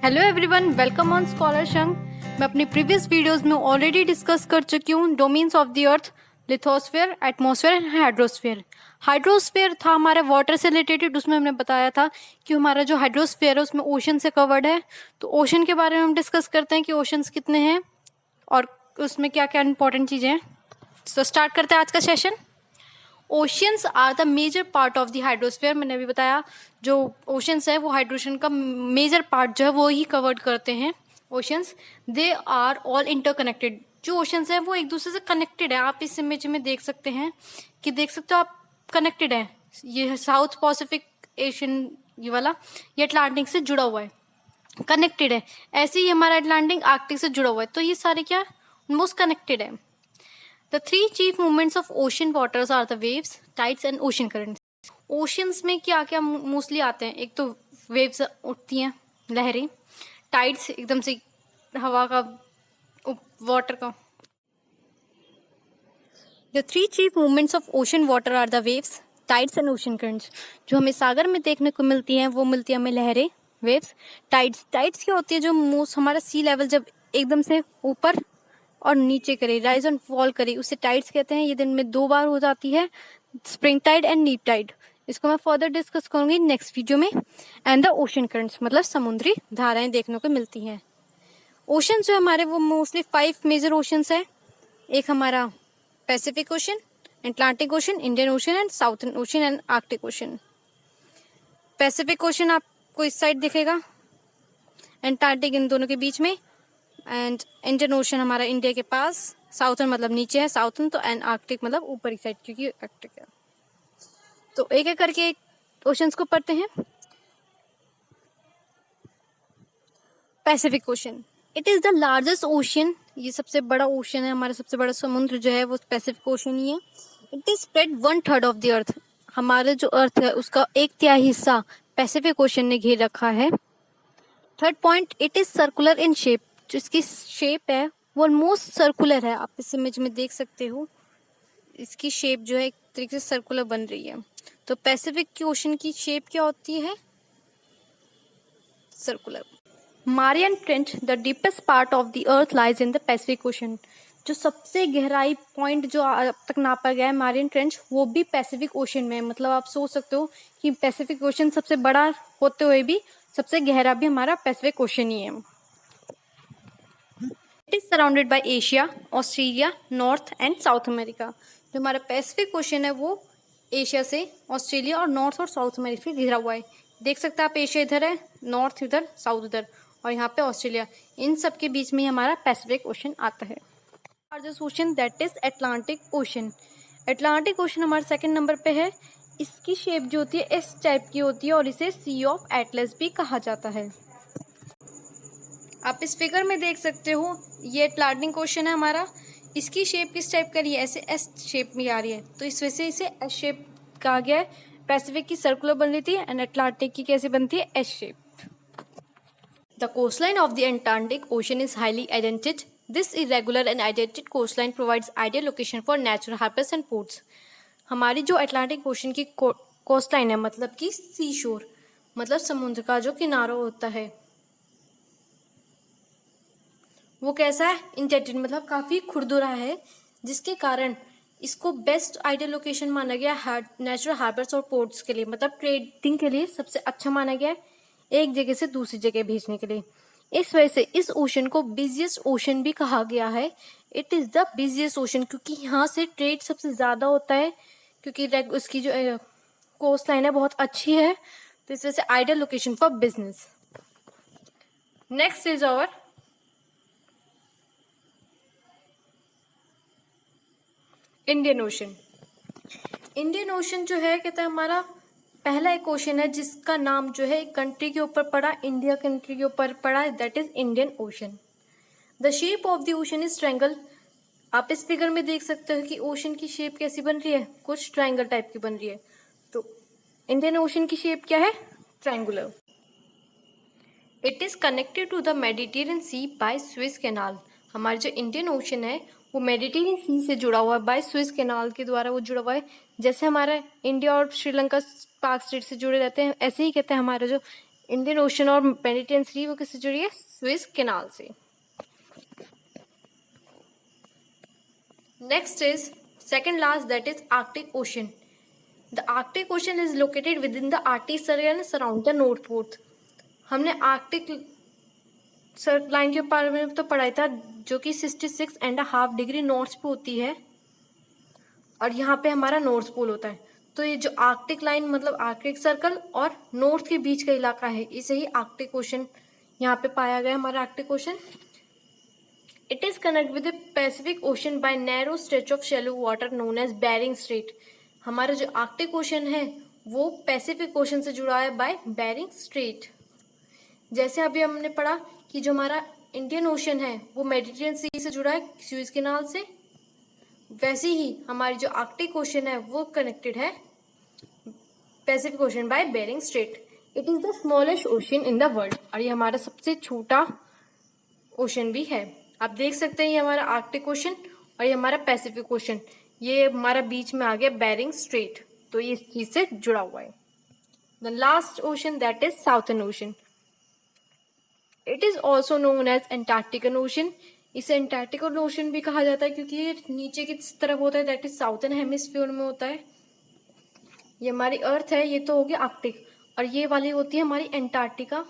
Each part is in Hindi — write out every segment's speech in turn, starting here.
Hello everyone, welcome on scholar shank. मैं अपनी प्रीवियस वीडियोस में ऑलरेडी डिस्कस कर चुकी हूँ domains of the earth, lithosphere, atmosphere and hydrosphere. Hydrosphere था हमारे वाटर से रिलेटेड। उसमें हमने बताया था कि हमारा जो हाइड्रोस्फेयर है उसमें ओशन से कवर्ड है। तो ओशन के बारे में हम डिस्कस करते हैं कि ओशंस कितने हैं और उसमें क्या क्या इंपॉर्टेंट चीज़ें हैं। तो स्टार्ट करते हैं आज का session. Oceans are the major part of the hydrosphere. मैंने अभी बताया जो ओशंस है वो हाइड्रोजन का मेजर पार्ट जो है वो ही कवर्ड करते हैं oceans. They are all interconnected. जो ओशंस है वो एक दूसरे से कनेक्टेड है। आप इस इमेज में देख सकते हैं कि देख सकते हो आप कनेक्टेड है। ये साउथ पैसिफिक एशियन ये वाला, ये अटलांटिक से जुड़ा हुआ है, कनेक्टेड है। ऐसे ही हमारा अटलांटिक आर्कटिक से जुड़ा हुआ है। तो ये सारे क्या मोस्ट कनेक्टेड है। The three chief movements of ocean waters are the waves, tides and ocean currents. Oceans में क्या क्या मोस्टली आते हैं? एक तो वेव्स उठती हैं, लहरें। टाइड्स एकदम से हवा का, वाटर का। The three chief movements of ocean water are the waves, tides and ocean currents. जो हमें सागर में देखने को मिलती हैं वो मिलती है हमें लहरें, वेव्स। टाइड्स क्या होती है? जो मोस्ट हमारा सी लेवल जब एकदम से ऊपर और नीचे करे, राइज एंड फॉल करे, उसे टाइड्स कहते हैं। ये दिन में 2 बार हो जाती है, स्प्रिंग टाइड एंड नीप टाइड। इसको मैं फर्दर डिस्कस करूंगी नेक्स्ट वीडियो में। एंड द ओशन करंट्स मतलब समुद्री धाराएं देखने को मिलती हैं। ओशन जो हमारे वो मोस्टली 5 मेजर ओशंस है। एक हमारा Pacific ocean, Atlantic ocean, Indian ocean and southern ocean and Arctic ocean. Pacific ocean आपको इस साइड दिखेगा, अंटार्कटिक इन दोनों के बीच में, एंड इंडियन ओशन हमारा इंडिया के पास, साउथर्न मतलब नीचे है साउथर्न, तो एंड आर्कटिक मतलब ऊपरी साइड क्योंकि आर्कटिक है। तो एक एक करके ओशंस को पढ़ते हैं। Pacific ocean, it is the largest ocean. ये सबसे बड़ा ओशन है, हमारा सबसे बड़ा समुद्र जो है वो पैसिफिक ओशन ही है। It is spread 1/3 of the अर्थ। हमारे जो अर्थ है उसका 1/3 हिस्सा पैसिफिक ओशन ने घेर रखा है। Third point, it is circular in shape. जो इसकी शेप है वो ऑलमोस्ट सर्कुलर है। आप इस इमेज में देख सकते हो इसकी शेप जो है एक तरीके से सर्कुलर बन रही है। तो पैसिफिक की ओशन की शेप क्या होती है? Circular. Marian trench, the deepest part of the earth lies in the Pacific ocean. जो सबसे गहराई पॉइंट जो अब तक नापा गया है मारियन ट्रेंच, वो भी पैसिफिक ओशन में है। मतलब आप सोच सकते हो कि पैसिफिक ओशन सबसे बड़ा होते हुए भी सबसे गहरा भी हमारा पैसिफिक ओशन ही है। It is surrounded by Asia, Australia, north and south America. जो हमारा पैसिफिक ओशन है वो एशिया से, ऑस्ट्रेलिया और नॉर्थ और साउथ अमेरिका से घिरा हुआ है। देख सकते हैं आप, एशिया इधर है, नॉर्थ इधर, साउथ इधर, और यहाँ पे ऑस्ट्रेलिया। इन सब के बीच में हमारा पैसिफिक ओशन आता है। Largest ocean that is Atlantic ocean. Atlantic ocean हमारे सेकंड नंबर पे है। इसकी शेप जो होती है इस टाइप की होती है और इसे सी ऑफ एटलस भी कहा जाता है। आप इस फिगर में देख सकते हो ये अटलांटिक ओशन है हमारा। इसकी शेप किस टाइप का रही है? ऐसे एस शेप में आ रही है, तो इस वजह से इसे एस शेप कहा गया है। पैसिफिक की सर्कुलर बन रही थी एंड अटलांटिक की कैसे बनती है? S shape. The coastline of the Antarctic Ocean is highly indented. This irregular and indented coastline provides ideal location for natural harbours and ports. हमारी जो अटलांटिक ओशन की कोस्टलाइन है मतलब कि सी शोर, मतलब समुद्र का जो किनारा होता है वो कैसा है? इंटेंटेड मतलब काफ़ी खुरदुरा है, जिसके कारण इसको बेस्ट आइडियल लोकेशन माना गया है नेचुरल हार्बर्स और पोर्ट्स के लिए। मतलब ट्रेडिंग के लिए सबसे अच्छा माना गया है, एक जगह से दूसरी जगह भेजने के लिए। इस वजह से इस ओशन को बिजिएस्ट ओशन भी कहा गया है। It is the busiest ocean क्योंकि यहाँ से ट्रेड सबसे ज़्यादा होता है, क्योंकि उसकी जो कोस्ट लाइन है बहुत अच्छी है, तो इस वजह से ideal location for business. Next is our Indian Ocean. Indian Ocean जो है कहते हैं हमारा पहला एक ओशन है जिसका नाम जो है कंट्री के ऊपर पड़ा, इंडिया कंट्री के ऊपर पड़ा है, that is Indian ocean. The shape of the ocean is triangle. आप इस फिगर में देख सकते हो कि ओशन की शेप कैसी बन रही है? कुछ ट्रायंगल टाइप की बन रही है। तो इंडियन ओशन की शेप क्या है? Triangular. It is connected to the Mediterranean Sea by Suez Canal. हमारा जो इंडियन ओशन है वो मेडिटेरियन सी से जुड़ा हुआ है, बाय स्विस कैनाल के द्वारा वो जुड़ा हुआ है। जैसे हमारा इंडिया और श्रीलंका पाक स्टेट से जुड़े रहते हैं, ऐसे ही कहते हैं हमारा जो इंडियन ओशन और मेडिटेरियन सी वो किससे जुड़ी है? स्विस कैनाल से। Next is second last, that is Arctic Ocean. The Arctic Ocean is located with in the Arctic Circle and surround the North Pole. हमने आर्कटिक लाइन के बारे में तो पढ़ाई था, जो कि 66.5 डिग्री नॉर्थ पे होती है और यहाँ पे हमारा नॉर्थ पोल होता है। तो ये जो आर्कटिक लाइन मतलब आर्कटिक सर्कल और नॉर्थ के बीच का इलाका है, इसे ही आर्कटिक ओशन यहाँ पे पाया गया हमारा Arctic Ocean. It is connect with the Pacific Ocean by narrow stretch of shallow water known as Bering Strait. हमारा जो आर्कटिक ओशन है वो पैसिफिक ओशन से जुड़ा है बाय बेरिंग स्ट्रेट। जैसे अभी हमने पढ़ा कि जो हमारा इंडियन ओशन है वो मेडिटेरियन सी से जुड़ा है सुएज कैनाल से, वैसे ही हमारी जो आर्कटिक ओशन है वो कनेक्टेड है Pacific Ocean by Bering Strait. It is the smallest ocean in the world, और ये हमारा सबसे छोटा ओशन भी है। आप देख सकते हैं ये हमारा आर्कटिक ओशन और ये हमारा पैसिफिक ओशन, ये हमारा बीच में आ गया बेरिंग स्ट्रेट, तो ये इस चीज से जुड़ा हुआ है। The last ocean that is Southern Ocean. It is also known as Antarctican Ocean. इसे एंटार्क्टिकन ओशन भी कहा जाता है क्योंकि ये नीचे की तरफ होता है, दैट इज साउथर्न हेमिस्फीयर में होता है। ये हमारी अर्थ है, ये तो हो गया आर्कटिक, और ये वाली होती है हमारी एंटार्क्टिका,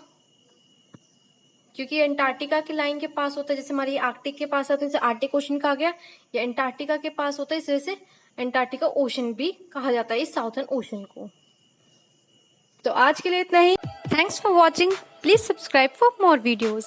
क्योंकि एंटार्क्टिका की लाइन के पास होता है। जैसे हमारी आर्कटिक के पास आता है, जैसे आर्कटिक ओशन कहा गया, या एंटार्क्टिका के पास होता है, इस वजह से एंटार्क्टिका ओशन भी कहा जाता है इस साउथर्न ओशन को। तो आज के लिए इतना ही। Thanks for watching. Please subscribe for more videos.